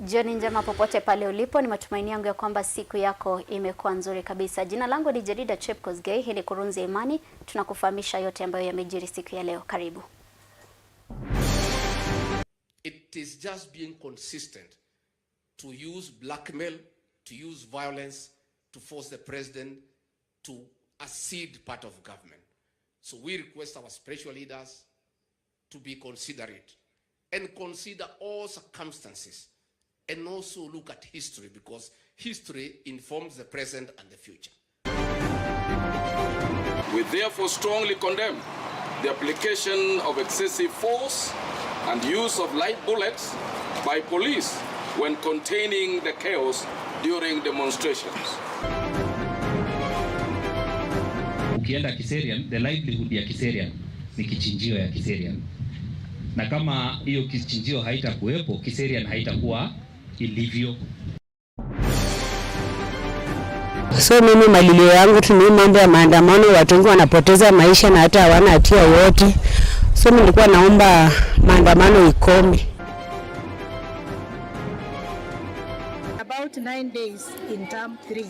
Jioni njema popote pale ulipo, ni matumaini yangu ya kwamba siku yako imekuwa nzuri kabisa. Jina langu ni JEDIDAH CHEPKOSGEI, hii ni Kurunzi Ya Imani. Tunakufahamisha yote ambayo yamejiri siku ya leo. Karibu. It is just being consistent to use blackmail, to use violence, to force the president to accede part of government. So we request our spiritual leaders to be considerate and consider all circumstances, and also look at history, because history informs the present and the future. We therefore strongly condemn the application of excessive force and use of live bullets by police when containing the chaos during demonstrations. Ukienda Kiserian, the livelihood ya Kiserian ni kichinjio ya Kiserian. Na kama hiyo kichinjio haitakuwepo, Kiserian haitakuwa ilivyo. So mimi malilio yangu tu ni mambo ya maandamano, watu wengi wanapoteza maisha na hata hawana hatia wote. So nilikuwa naomba maandamano ikome. About 9 days in term 3,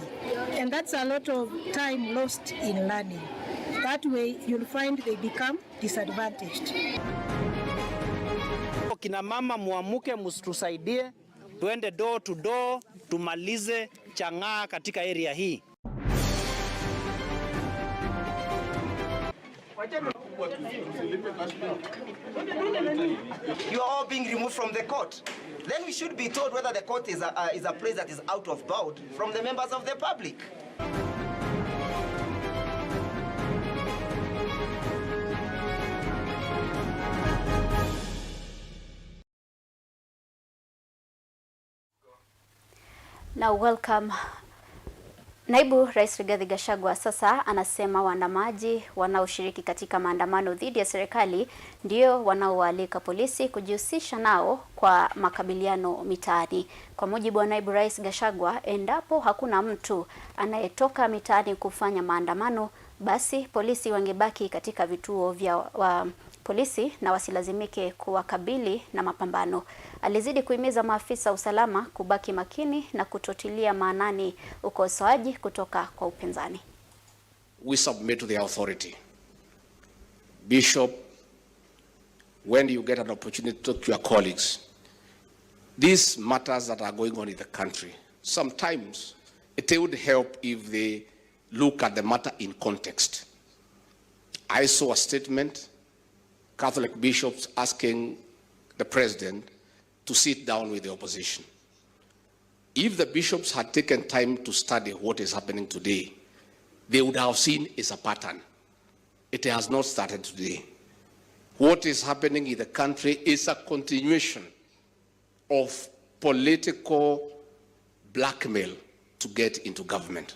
and that's a lot of time lost in learning. That way you'll find they become disadvantaged. Kina mama muamuke, mtusaidie tuende door to door, tumalize chang'aa katika area hii. You are all being removed from the court. Then we should be told whether the court is a place that is out of bound from the members of the public. Now welcome. Naibu Rais Rigathi Gachagua sasa anasema waandamanaji wanaoshiriki katika maandamano dhidi ya serikali ndio wanaoalika polisi kujihusisha nao kwa makabiliano mitaani. Kwa mujibu wa Naibu Rais Gachagua, endapo hakuna mtu anayetoka mitaani kufanya maandamano, basi polisi wangebaki katika vituo vya polisi na wasilazimike kuwakabili na mapambano. Alizidi kuhimiza maafisa usalama kubaki makini na kutotilia maanani ukosoaji kutoka kwa upinzani. We submit to the authority. Bishop, when you get an opportunity to talk to your colleagues, these matters that are going on in the country, sometimes it would help if they look at the matter in context. I saw a statement, Catholic bishops asking the president to sit down with the opposition. If the bishops had taken time to study what is happening today, they would have seen is a pattern. It has not started today. What is happening in the country is a continuation of political blackmail to get into government.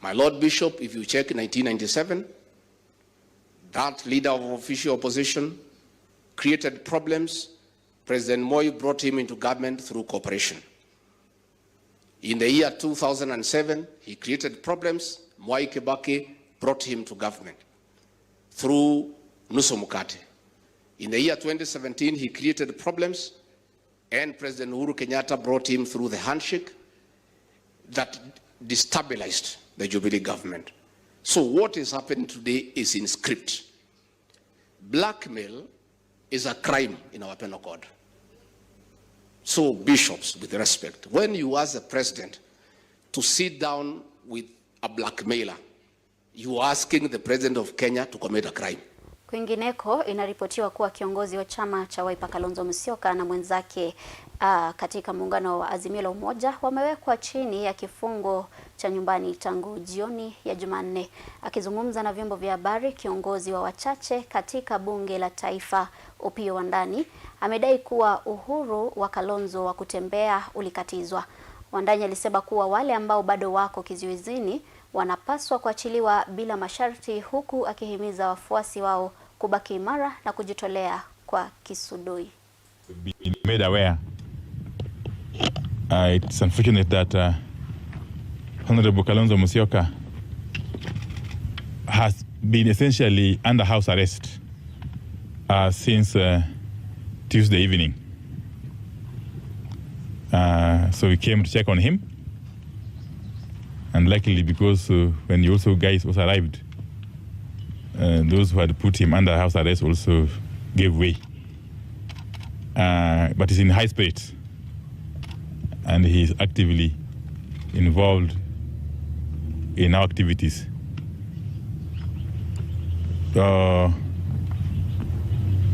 My Lord Bishop, if you check 1997, that leader of official opposition created problems. President Moi brought him into government through cooperation. In the year 2007, he created problems. Mwai Kibaki brought him to government through nusu mkate. In the year 2017, he created problems, and President Uhuru Kenyatta brought him through the handshake that destabilized the Jubilee government. So what is happening today is in script. Blackmail is a crime in our penal code. So bishops, with respect, when you ask the president to sit down with a blackmailer, you are asking the president of Kenya to commit a crime. Kwingineko, inaripotiwa kuwa kiongozi wa chama cha Wiper Kalonzo Musyoka na mwenzake katika muungano wa Azimio la Umoja wamewekwa chini ya kifungo cha nyumbani tangu jioni ya Jumanne. Akizungumza na vyombo vya habari, kiongozi wa wachache katika bunge la taifa Opiyo Wandayi amedai kuwa uhuru wa Kalonzo wa kutembea ulikatizwa. Wandayi alisema kuwa wale ambao bado wako kizuizini wanapaswa kuachiliwa bila masharti, huku akihimiza wafuasi wao kubaki imara na kujitolea kwa kisudui. Been made aware. It's unfortunate that Honorable Kalonzo Musyoka has been essentially under house arrest since Tuesday evening. So we came to check on him. And luckily, because when the guys also arrived, those who had put him under house arrest also gave way. But he's in high spirits, and he's actively involved in our activities.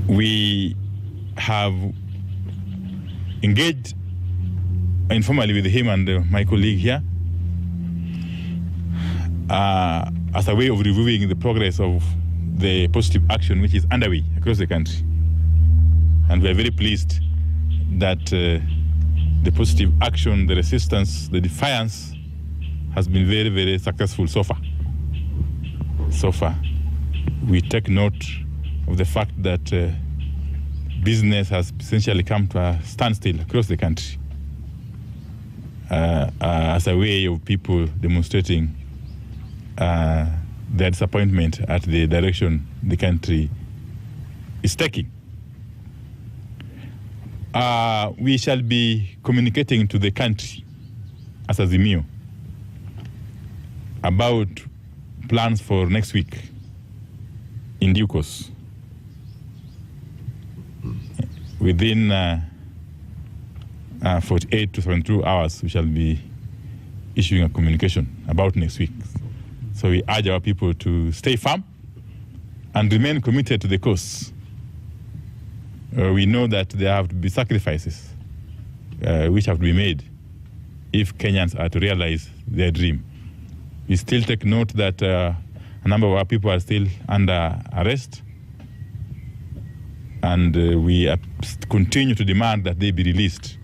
We have engaged informally with him and my colleague here as a way of reviewing the progress of the positive action which is underway across the country. And we are very pleased that the positive action, the resistance, the defiance has been very, very successful so far. So far, we take note of the fact that business has essentially come to a standstill across the country as a way of people demonstrating their disappointment at the direction the country is taking. We shall be communicating to the country as Azimio about plans for next week in due course. Within 48 to 72 hours, we shall be issuing a communication about next week. So we urge our people to stay firm and remain committed to the cause. We know that there have to be sacrifices which have to be made if Kenyans are to realize their dream. We still take note that a number of our people are still under arrest, and we continue to demand that they be released.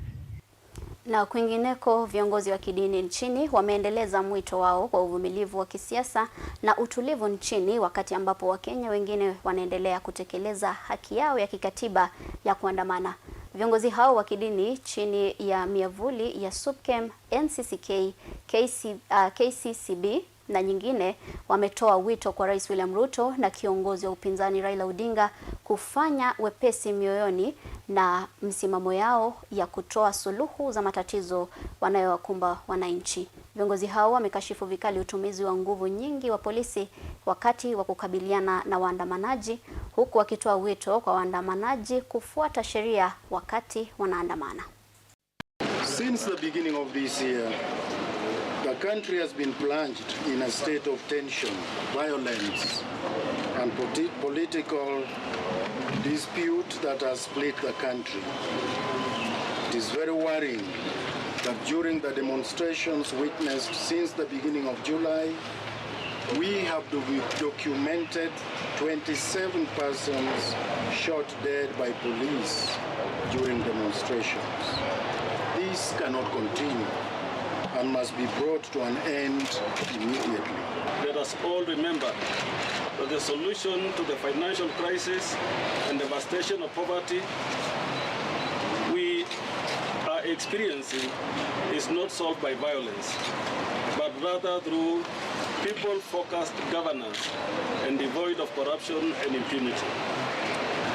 Na kwingineko, viongozi wa kidini nchini wameendeleza mwito wao kwa uvumilivu wa kisiasa na utulivu nchini, wakati ambapo Wakenya wengine wanaendelea kutekeleza haki yao ya kikatiba ya kuandamana. Viongozi hao wa kidini chini ya miavuli ya SUPKEM, NCCK, KCCB na nyingine wametoa wito kwa Rais William Ruto na kiongozi wa upinzani Raila Odinga kufanya wepesi mioyoni na msimamo yao ya kutoa suluhu za matatizo wanayowakumba wananchi. Viongozi hao wamekashifu vikali utumizi wa nguvu nyingi wa polisi wakati wa kukabiliana na waandamanaji, huku wakitoa wito kwa waandamanaji kufuata sheria wakati wanaandamana. Since the beginning of this year, the country has been plunged in a state of tension, violence, and political dispute that has split the country. It is very worrying that during the demonstrations witnessed since the beginning of July, we have documented 27 persons shot dead by police during demonstrations. This cannot continue and must be brought to an end immediately. Let us all remember that the solution to the financial crisis and devastation of poverty we are experiencing is not solved by violence, but rather through people-focused governance and devoid of corruption and impunity.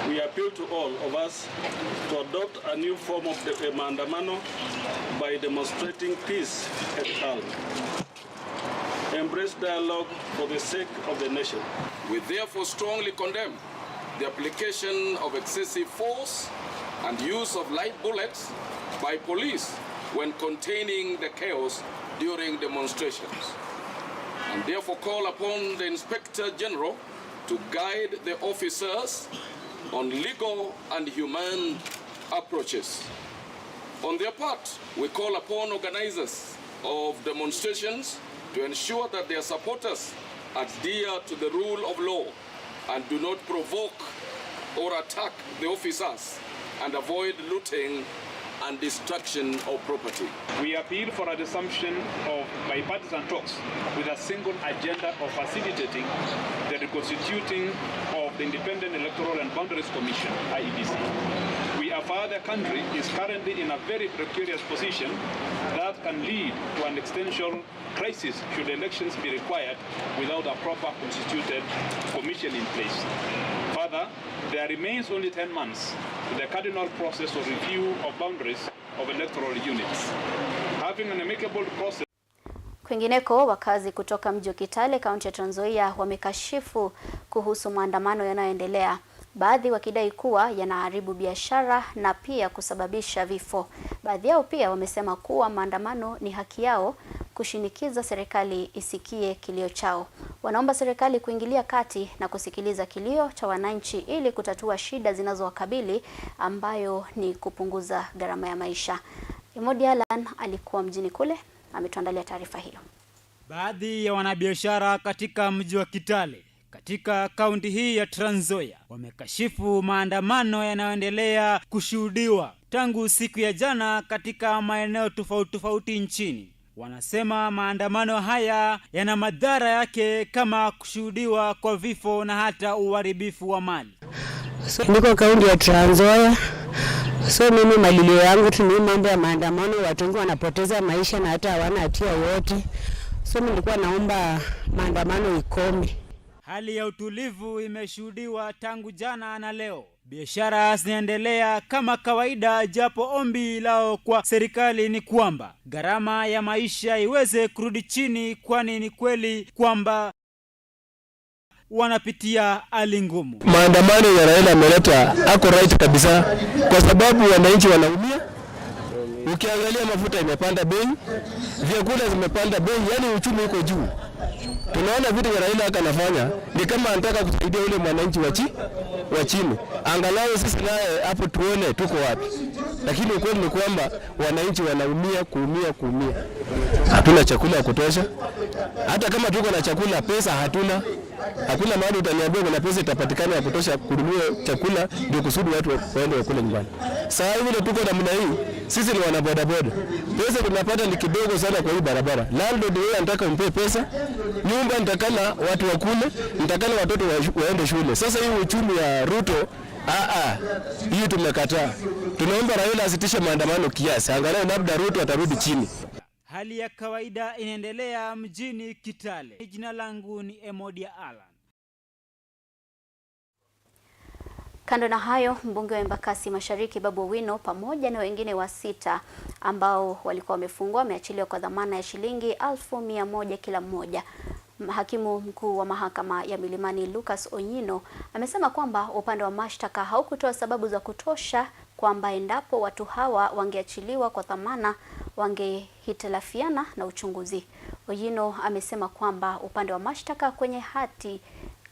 We appeal to all of us to adopt a new form of the maandamano by demonstrating peace and calm. Embrace dialogue for the sake of the nation. We therefore strongly condemn the application of excessive force and use of live bullets by police when containing the chaos during demonstrations, and therefore call upon the Inspector General to guide the officers on legal and humane approaches. On their part, we call upon organizers of demonstrations to ensure that their supporters adhere to the rule of law and do not provoke or attack the officers and avoid looting and destruction of property. We appeal for a resumption of bipartisan talks with a single agenda of facilitating the reconstituting of the Independent Electoral and Boundaries Commission, IEBC. We affirm the country is currently in a very precarious position that can lead to an existential crisis should elections be required without a proper constituted commission in place. Further, there remains only 10 months to the cardinal process of review of boundaries of electoral units. Having an amicable process. Kwingineko, wakazi kutoka mji wa Kitale, kaunti ya Trans Nzoia wamekashifu kuhusu maandamano yanayoendelea, baadhi wakidai kuwa yanaharibu biashara na pia kusababisha vifo. Baadhi yao pia wamesema kuwa maandamano ni haki yao kushinikiza serikali isikie kilio chao. Wanaomba serikali kuingilia kati na kusikiliza kilio cha wananchi ili kutatua shida zinazowakabili ambayo ni kupunguza gharama ya maisha. Imodi Alan alikuwa mjini kule, ametuandalia taarifa hiyo. Baadhi ya wanabiashara katika mji wa Kitale katika kaunti hii ya Trans Nzoia wamekashifu maandamano yanayoendelea kushuhudiwa tangu siku ya jana katika maeneo tofauti nchini. Wanasema maandamano haya yana madhara yake kama kushuhudiwa kwa vifo na hata uharibifu wa mali. Niko kaunti ya Trans Nzoia. Mimi malilio yangu tu ni mambo ya maandamano, watu wengi wanapoteza maisha na hata hawana hatia wote. Nilikuwa naomba maandamano ikome. Hali ya utulivu imeshuhudiwa tangu jana na leo. Biashara zinaendelea kama kawaida, japo ombi lao kwa serikali ni kwamba gharama ya maisha iweze kurudi chini, kwani ni kweli kwamba wanapitia hali ngumu. Maandamano ya Raila ameleta ako right kabisa, kwa sababu wananchi wanaumia. Ukiangalia mafuta imepanda bei, vyakula zimepanda bei, yani uchumi uko juu. Tunaona vitu vya Raila akanafanya ni kama anataka kusaidia ule mwananchi wa chini. Angalau sisi naye hapo tuone tuko wapi. Lakini ukweli ni kwamba wananchi wanaumia, kuumia. Hatuna chakula ya kutosha. Hata kama tuko na chakula, pesa hatuna. Hakuna mahali utaniambia kuna pesa itapatikana ya kutosha kununua chakula ndio kusudi watu waende wakule nyumbani. Sasa hivi tuko namna hii, sisi ni wanabodaboda. Pesa tunapata ni kidogo sana kwa hii barabara. Landlord yeye anataka umpe pesa, nyumba nitakana watu wakule, nitakana watoto waende shule. Sasa hii uchumi ya Ruto, hii tumekataa. Tunaomba Raila asitishe maandamano kiasi, angalau labda Ruto atarudi chini. Hali ya kawaida inaendelea mjini Kitale. Jina langu ni Imodi Alan. Kando na hayo, mbunge wa Embakasi Mashariki Babu Owino pamoja na wengine wa 6 ambao walikuwa wamefungwa wameachiliwa kwa dhamana ya shilingi 1,100 kila mmoja. Hakimu mkuu wa mahakama ya Milimani Lucas Onyino amesema kwamba upande wa mashtaka haukutoa sababu za kutosha kwamba endapo watu hawa wangeachiliwa kwa dhamana wangehitilafiana na uchunguzi. Onyino amesema kwamba upande wa mashtaka kwenye hati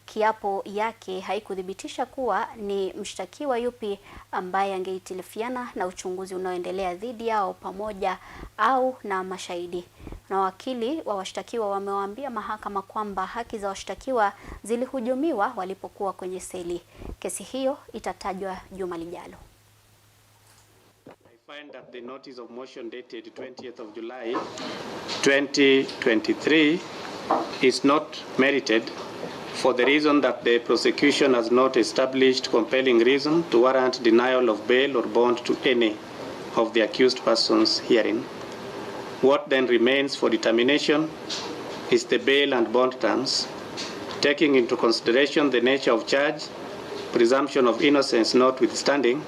kiapo yake haikuthibitisha kuwa ni mshtakiwa yupi ambaye angehitilafiana na uchunguzi unaoendelea dhidi yao pamoja au na mashahidi. Na wakili wa washtakiwa wamewaambia mahakama kwamba haki za washtakiwa zilihujumiwa walipokuwa kwenye seli. Kesi hiyo itatajwa juma lijalo. I find that the notice of motion dated 20th of July 2023 is not merited for the reason that the prosecution has not established compelling reason to warrant denial of bail or bond to any of the accused persons herein. What then remains for determination is the bail and bond terms, taking into consideration the nature of charge, presumption of innocence notwithstanding.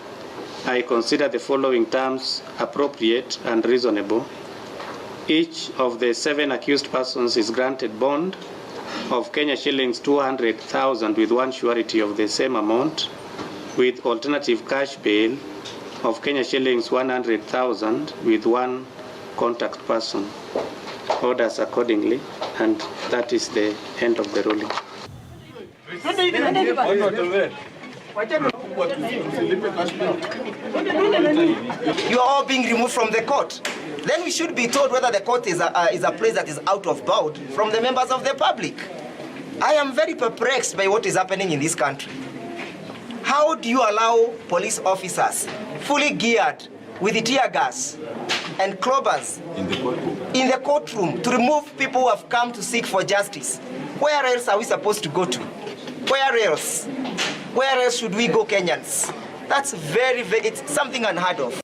I consider the following terms appropriate and reasonable. Each of the 7 accused persons is granted bond of Kenya shillings 200,000 with one surety of the same amount, with alternative cash bail of Kenya shillings 100,000 with one contact person. Orders accordingly, and that is the end of the ruling. You are all being removed from the court. Then we should be told whether the court is a place that is out of bound from the members of the public. I am very perplexed by what is happening in this country. How do you allow police officers fully geared with tear gas and clubbers in the courtroom to remove people who have come to seek for justice? Where else are we supposed to go to? Where else? Where else should we go, Kenyans? That's it's something unheard of.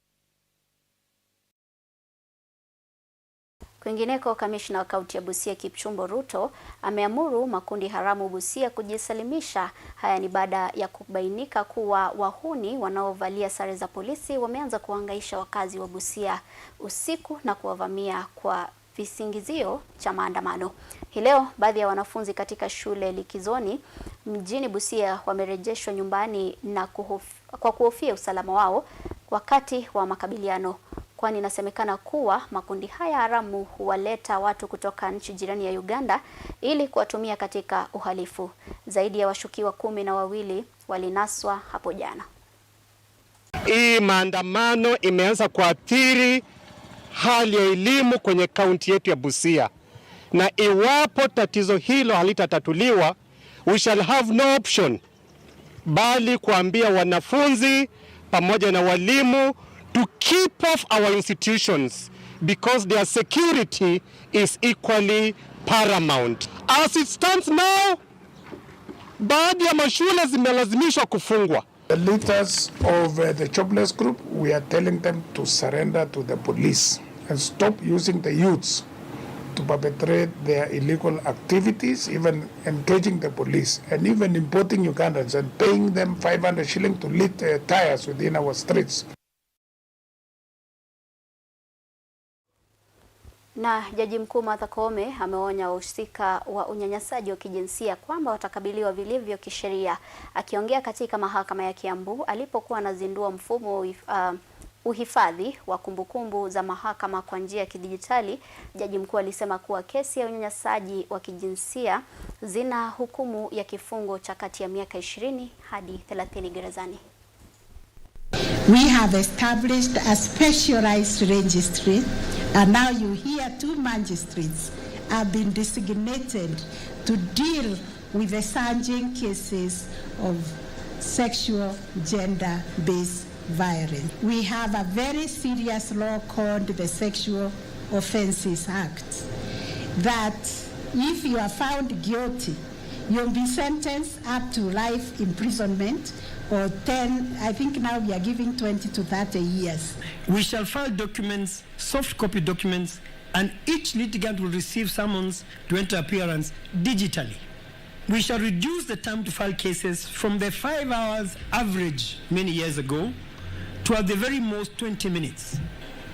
Kwingineko, kamishna wa kaunti ya Busia Kipchumba Ruto ameamuru makundi haramu Busia kujisalimisha. Haya ni baada ya kubainika kuwa wahuni wanaovalia sare za polisi wameanza kuhangaisha wakazi wa Busia usiku na kuwavamia kwa visingizio cha maandamano. Hii leo baadhi ya wanafunzi katika shule likizoni mjini Busia wamerejeshwa nyumbani na kwa kuhofia usalama wao wakati wa makabiliano, kwani inasemekana kuwa makundi haya haramu huwaleta watu kutoka nchi jirani ya Uganda ili kuwatumia katika uhalifu. Zaidi ya washukiwa 12 walinaswa hapo jana. Hii maandamano imeanza kuathiri hali ya elimu kwenye kaunti yetu ya Busia, na iwapo tatizo hilo halitatatuliwa, we shall have no option bali kuambia wanafunzi pamoja na walimu to keep off our institutions because their security is equally paramount. As it stands now, baadhi ya mashule zimelazimishwa kufungwa. The leaders of the jobless group, we are telling them to surrender to the police and stop using the youths to perpetrate their illegal activities, even engaging the police and even importing Ugandans and paying them 500 shillings to lit tires within our streets. Na Jaji Mkuu Martha Koome ameonya wahusika wa unyanyasaji wa kijinsia kwamba watakabiliwa vilivyo kisheria. Akiongea katika mahakama ya Kiambu alipokuwa anazindua mfumo uhifadhi wa kumbukumbu za mahakama kwa njia ya kidijitali, Jaji Mkuu alisema kuwa kesi ya unyanyasaji wa kijinsia zina hukumu ya kifungo cha kati ya miaka 20 hadi 30 gerezani. We have established a specialized registry, and now you hear 2 magistrates have been designated to deal with the surging cases of sexual gender-based violence. We have a very serious law called the Sexual Offences Act that if you are found guilty, you'll be sentenced up to life imprisonment or 10, I think now we are giving 20 to 30 years. We shall file documents, soft copy documents, and each litigant will receive summons to enter appearance digitally. We shall reduce the time to file cases from the 5 hours average many years ago to at the very most 20 minutes.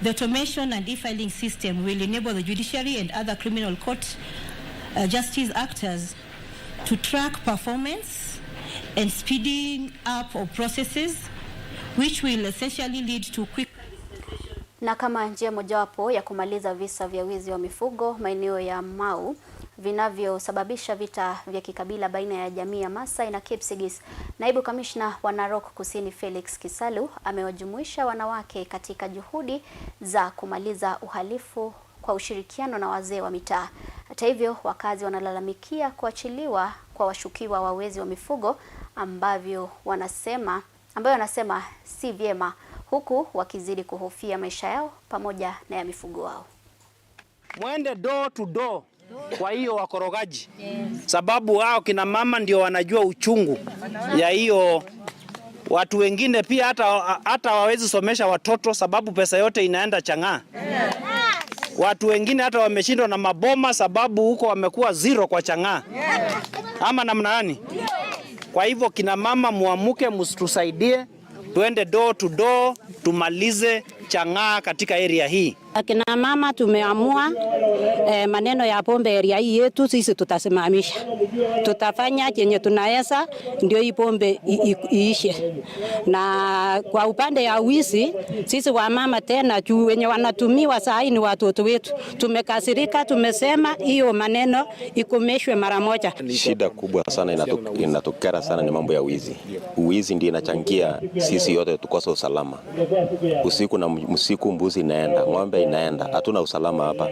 The automation and e-filing system will enable the judiciary and other criminal court justice actors to track performance and speeding up of processes, which will essentially lead to quick. Na kama njia mojawapo ya kumaliza visa vya wizi wa mifugo maeneo ya Mau vinavyosababisha vita vya kikabila baina ya jamii ya Maasai na Kipsigis, naibu kamishna wa Narok Kusini Felix Kisalu amewajumuisha wanawake katika juhudi za kumaliza uhalifu kwa ushirikiano na wazee wa mitaa. Hata hivyo, wakazi wanalalamikia kuachiliwa kwa washukiwa wa wezi wa mifugo ambayo wanasema si vyema, huku wakizidi kuhofia maisha yao pamoja na ya mifugo wao. Mwende door to door kwa hiyo wakorogaji, sababu hao kina mama ndio wanajua uchungu ya hiyo. Watu wengine pia hata hawawezi somesha watoto sababu pesa yote inaenda chang'aa. Watu wengine hata wameshindwa na maboma sababu huko wamekuwa zero kwa chang'aa. Ama namna gani? Kwa hivyo kina mama muamuke, msitusaidie, tuende door to door tumalize chang'aa katika area hii. Akina mama tumeamua maneno ya pombe area hii yetu sisi tutasimamisha. Tutafanya chenye tunaweza ndio hii pombe iishe. Na kwa upande ya wizi sisi wa mama tena juu wenye wanatumiwa saa hii ni watoto wetu. Tumekasirika, tumesema hiyo maneno ikomeshwe mara moja. Shida kubwa sana inatokera sana ni mambo ya wizi. Wizi ndio inachangia sisi yote tukosa usalama. Usiku na usiku mbuzi inaenda, ng'ombe inaenda, hatuna usalama hapa.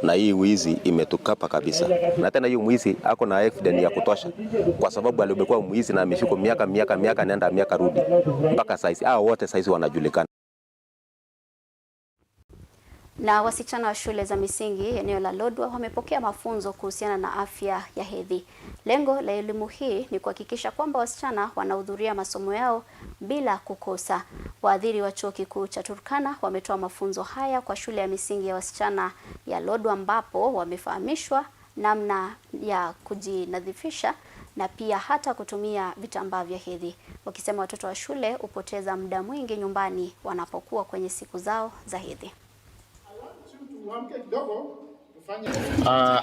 Na hii wizi imetukapa kabisa. Na tena hiyo mwizi ako na evidence ya kutosha kwa sababu alibekuwa mwizi na ameshikwa miaka nenda miaka rudi. Mpaka saizi wote saizi wanajulikana. Na wasichana wa shule za misingi eneo la Lodwar wamepokea mafunzo kuhusiana na afya ya hedhi. Lengo la elimu hii ni kuhakikisha kwamba wasichana wanahudhuria masomo yao bila kukosa. Waadhiri wa chuo kikuu cha Turkana wametoa mafunzo haya kwa shule ya misingi ya wasichana ya Lodwar, ambapo wamefahamishwa namna ya kujinadhifisha na pia hata kutumia vitambaa vya hedhi, wakisema watoto wa shule hupoteza muda mwingi nyumbani wanapokuwa kwenye siku zao za hedhi.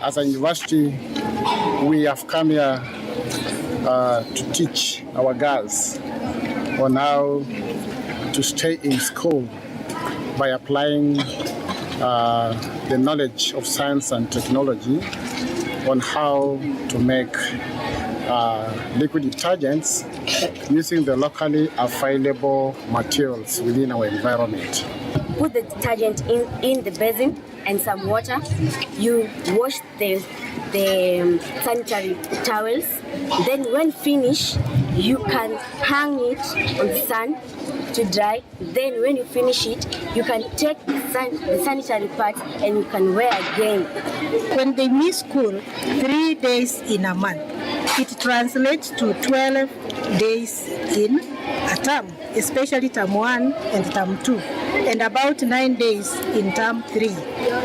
As a university, we have come here to teach our girls on how to stay in school by applying the knowledge of science and technology on how to make liquid detergents using the locally available materials within our environment. Put the detergent in the basin and some water. You wash the sanitary towels. Then when finished, you can hang it on the sun to dry. Then when you finish it, you can take the sanitary parts and you can wear again. When they miss school 3 days in a month, it translates to 12 days in a term, especially term 1 and term 2, and about 9 days in term 3.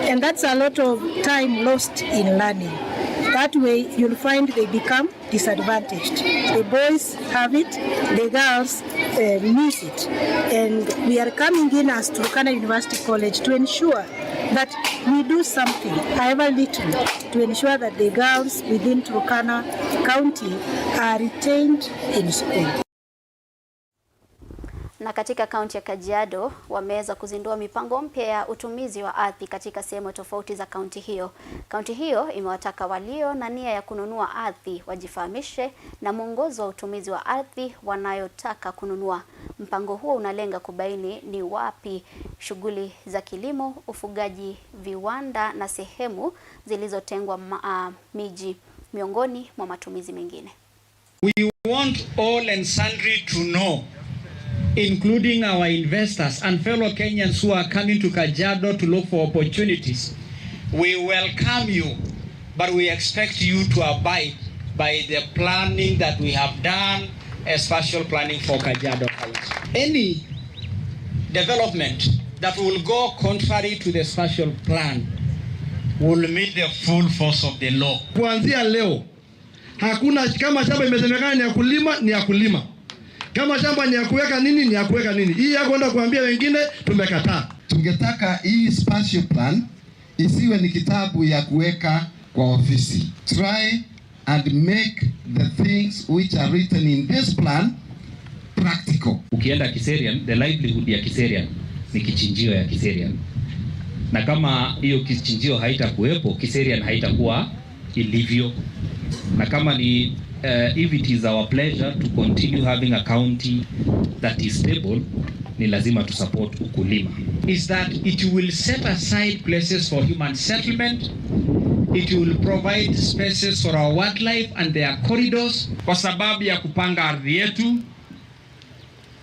And that's a lot of time lost in learning. That way you'll find they become disadvantaged. The boys have it, the girls miss it. And we are coming in as Turkana University College to ensure that we do something, however little, to ensure that the girls within Turkana County are retained in school. Na katika kaunti ya Kajiado wameweza kuzindua mipango mpya ya utumizi wa ardhi katika sehemu tofauti za kaunti hiyo. Kaunti hiyo imewataka walio na nia ya kununua ardhi wajifahamishe na mwongozo wa utumizi wa ardhi wanayotaka kununua. Mpango huo unalenga kubaini ni wapi shughuli za kilimo, ufugaji, viwanda na sehemu zilizotengwa miji, miongoni mwa matumizi mengine. We want all and sundry to know, including our investors and fellow Kenyans who are coming to Kajiado to look for opportunities. We welcome you, but we expect you to abide by the planning that we have done, a spatial planning for Kajiado County. Any development that will go contrary to the spatial plan will meet the full force of the law. Kuanzia leo, hakuna kama shamba imesemekana ni ya kulima, ni ya kulima. Kama shamba ni ya kuweka nini, ni ya kuweka nini. Hii ya kwenda kuambia wengine tumekataa. Tungetaka hii spatial plan isiwe ni kitabu ya kuweka kwa ofisi. Try and make the things which are written in this plan practical. Ukienda Kiserian, the livelihood ya Kiserian ni kichinjio ya Kiserian. Na kama hiyo kichinjio haitakuwepo, Kiserian haitakuwa ilivyo. Na kama ni if it is our pleasure to continue having a county that is stable, ni lazima to support ukulima. Is that it will set aside places for human settlement, it will provide spaces for our wildlife and their corridors. Kwa sababu ya kupanga ardhi yetu,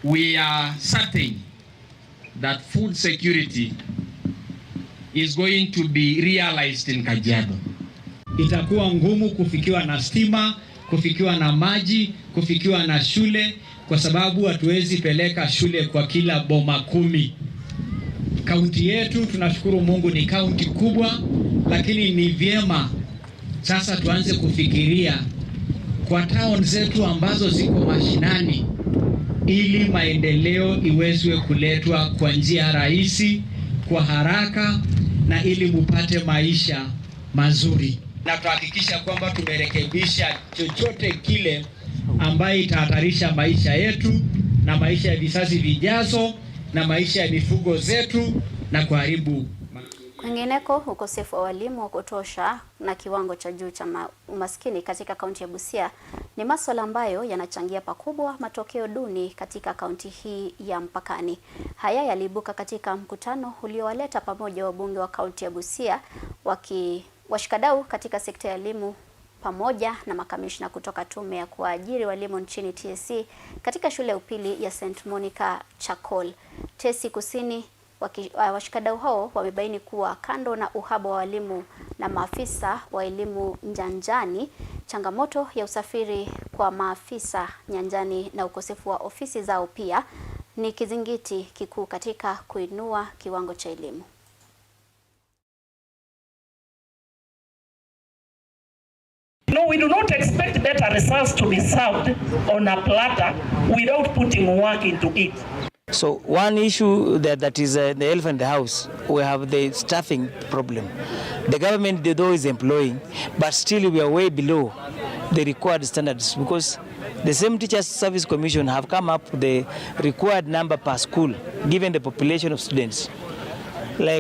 we are certain that food security is going to be realized in Kajiado. Itakuwa ngumu kufikiwa na stima, kufikiwa na maji, kufikiwa na shule, kwa sababu hatuwezi peleka shule kwa kila boma 10. Kaunti yetu tunashukuru Mungu ni kaunti kubwa, lakini ni vyema sasa tuanze kufikiria kwa town zetu ambazo ziko mashinani, ili maendeleo iwezwe kuletwa kwa njia rahisi, kwa haraka, na ili mupate maisha mazuri. Na tuhakikisha kwamba tumerekebisha chochote kile ambaye itahatarisha maisha yetu na maisha ya vizazi vijazo na maisha ya mifugo zetu na kuharibu. Kwingineko, ukosefu wa walimu wa kutosha na kiwango cha juu cha umaskini katika kaunti ya Busia ni masuala ambayo yanachangia pakubwa matokeo duni katika kaunti hii ya mpakani. Haya yaliibuka katika mkutano uliowaleta pamoja wabunge wa kaunti ya Busia washikadau katika sekta ya elimu pamoja na makamishna kutoka tume ya kuajiri walimu nchini TSC katika shule ya upili ya St. Monica Chakol, Tesi Kusini Washikadau hao wamebaini kuwa kando na uhaba wa walimu na maafisa wa elimu nyanjani, changamoto ya usafiri kwa maafisa nyanjani na ukosefu wa ofisi zao pia ni kizingiti kikuu katika kuinua kiwango cha elimu. No, we do not expect better results to be served on a platter without putting work into it. So one issue that is the elephant in the house, we have the staffing problem. The government, though, is employing, but still we are way below the required standards, because the same Teachers Service Commission have come up with the required number per school given the population of students.